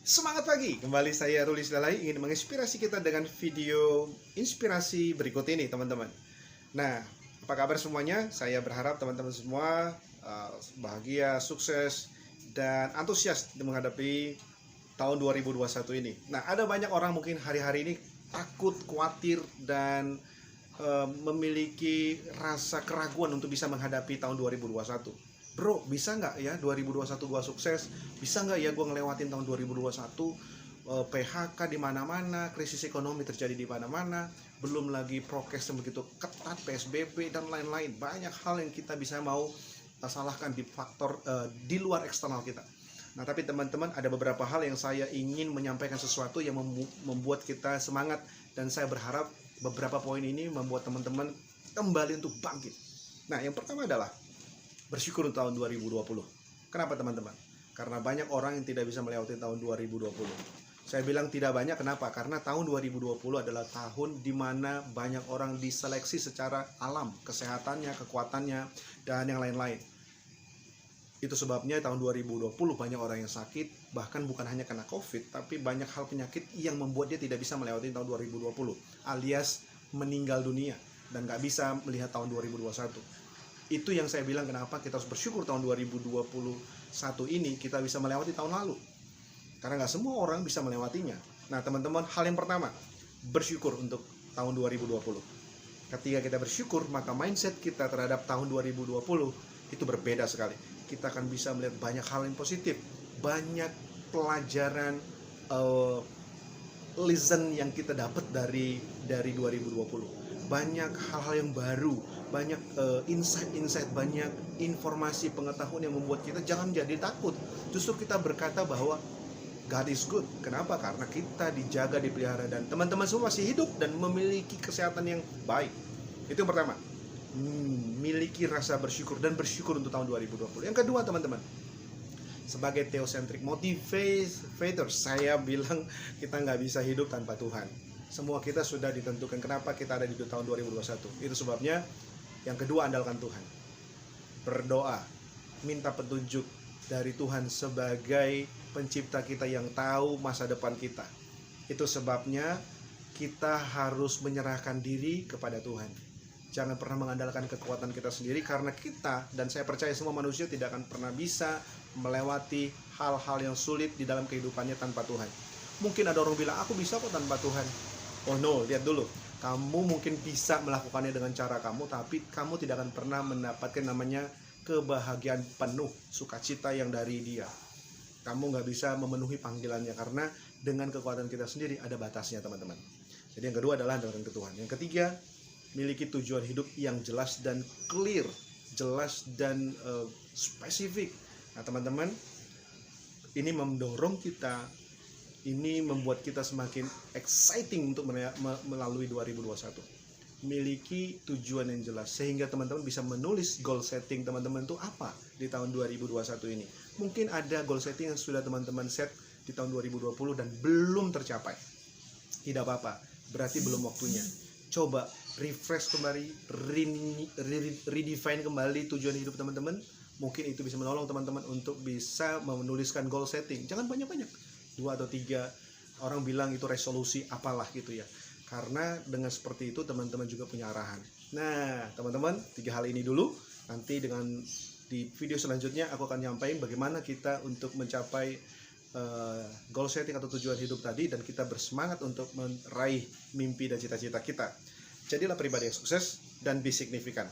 Semangat pagi, kembali saya Ruli Silalahi ingin menginspirasi kita dengan video inspirasi berikut ini teman-teman. Nah, apa kabar semuanya? Saya berharap teman-teman semua bahagia, sukses, dan antusias menghadapi tahun 2021 ini. Nah, ada banyak orang mungkin hari-hari ini takut, khawatir, dan memiliki rasa keraguan untuk bisa menghadapi tahun 2021. Bro, bisa nggak ya 2021 gua sukses? Bisa nggak ya gua ngelewatin tahun 2021? PHK di mana-mana, krisis ekonomi terjadi di mana-mana, belum lagi prokes yang begitu ketat, PSBB dan lain-lain. Banyak hal yang kita bisa mau salahkan di faktor di luar eksternal kita. Nah, tapi teman-teman, ada beberapa hal yang saya ingin menyampaikan sesuatu yang membuat kita semangat, dan saya berharap beberapa poin ini membuat teman-teman kembali untuk bangkit. Nah, yang pertama adalah bersyukur untuk tahun 2020. Kenapa teman-teman? Karena banyak orang yang tidak bisa melewati tahun 2020. Saya bilang tidak banyak, kenapa? Karena tahun 2020 adalah tahun di mana banyak orang diseleksi secara alam, kesehatannya, kekuatannya, dan yang lain-lain. Itu sebabnya tahun 2020 banyak orang yang sakit, bahkan bukan hanya karena COVID, tapi banyak hal penyakit yang membuat dia tidak bisa melewati tahun 2020, alias meninggal dunia, dan gak bisa melihat tahun 2021. Itu yang saya bilang kenapa kita harus bersyukur tahun 2021 ini kita bisa melewati tahun lalu. Karena nggak semua orang bisa melewatinya. Nah teman-teman, hal yang pertama, bersyukur untuk tahun 2020. Ketika kita bersyukur, maka mindset kita terhadap tahun 2020 itu berbeda sekali. Kita akan bisa melihat banyak hal yang positif, banyak pelajaran lesson yang kita dapat dari 2020. Banyak hal-hal yang baru, banyak insight-insight, banyak informasi pengetahuan yang membuat kita jangan jadi takut. Justru kita berkata bahwa God is good. Kenapa? Karena kita dijaga, dipelihara, dan teman-teman semua masih hidup dan memiliki kesehatan yang baik. Itu yang pertama. Miliki rasa bersyukur dan bersyukur untuk tahun 2020. Yang kedua teman-teman, sebagai theocentric motivator, saya bilang kita nggak bisa hidup tanpa Tuhan. Semua kita sudah ditentukan kenapa kita ada di tahun 2021. Itu sebabnya yang kedua, andalkan Tuhan. Berdoa, minta petunjuk dari Tuhan sebagai pencipta kita yang tahu masa depan kita. Itu sebabnya kita harus menyerahkan diri kepada Tuhan. Jangan pernah mengandalkan kekuatan kita sendiri, karena kita, dan saya percaya semua manusia tidak akan pernah bisa melewati hal-hal yang sulit di dalam kehidupannya tanpa Tuhan. Mungkin ada orang bilang, aku bisa kok tanpa Tuhan. Oh no, lihat dulu. Kamu mungkin bisa melakukannya dengan cara kamu, tapi kamu tidak akan pernah mendapatkan namanya kebahagiaan penuh, sukacita yang dari Dia. Kamu nggak bisa memenuhi panggilannya, karena dengan kekuatan kita sendiri ada batasnya teman-teman. Jadi yang kedua adalah andalkan ke Tuhan. Yang ketiga, miliki tujuan hidup yang jelas dan clear, jelas dan spesifik. Nah teman-teman, ini mendorong kita, ini membuat kita semakin exciting untuk melalui 2021. Miliki tujuan yang jelas, sehingga teman-teman bisa menulis goal setting teman-teman itu apa di tahun 2021 ini. Mungkin ada goal setting yang sudah teman-teman set di tahun 2020 dan belum tercapai. Tidak apa-apa, berarti belum waktunya. Coba refresh kembali, redefine kembali tujuan hidup teman-teman. Mungkin itu bisa menolong teman-teman untuk bisa menuliskan goal setting. Jangan banyak-banyak, 2 atau 3. Orang bilang itu resolusi apalah gitu ya. Karena dengan seperti itu teman-teman juga punya arahan. Nah teman-teman, 3 hal ini dulu. Nanti di video selanjutnya aku akan nyampaikan bagaimana kita untuk mencapai goal setting atau tujuan hidup tadi, dan kita bersemangat untuk meraih mimpi dan cita-cita kita. Jadilah pribadi yang sukses dan be signifikan.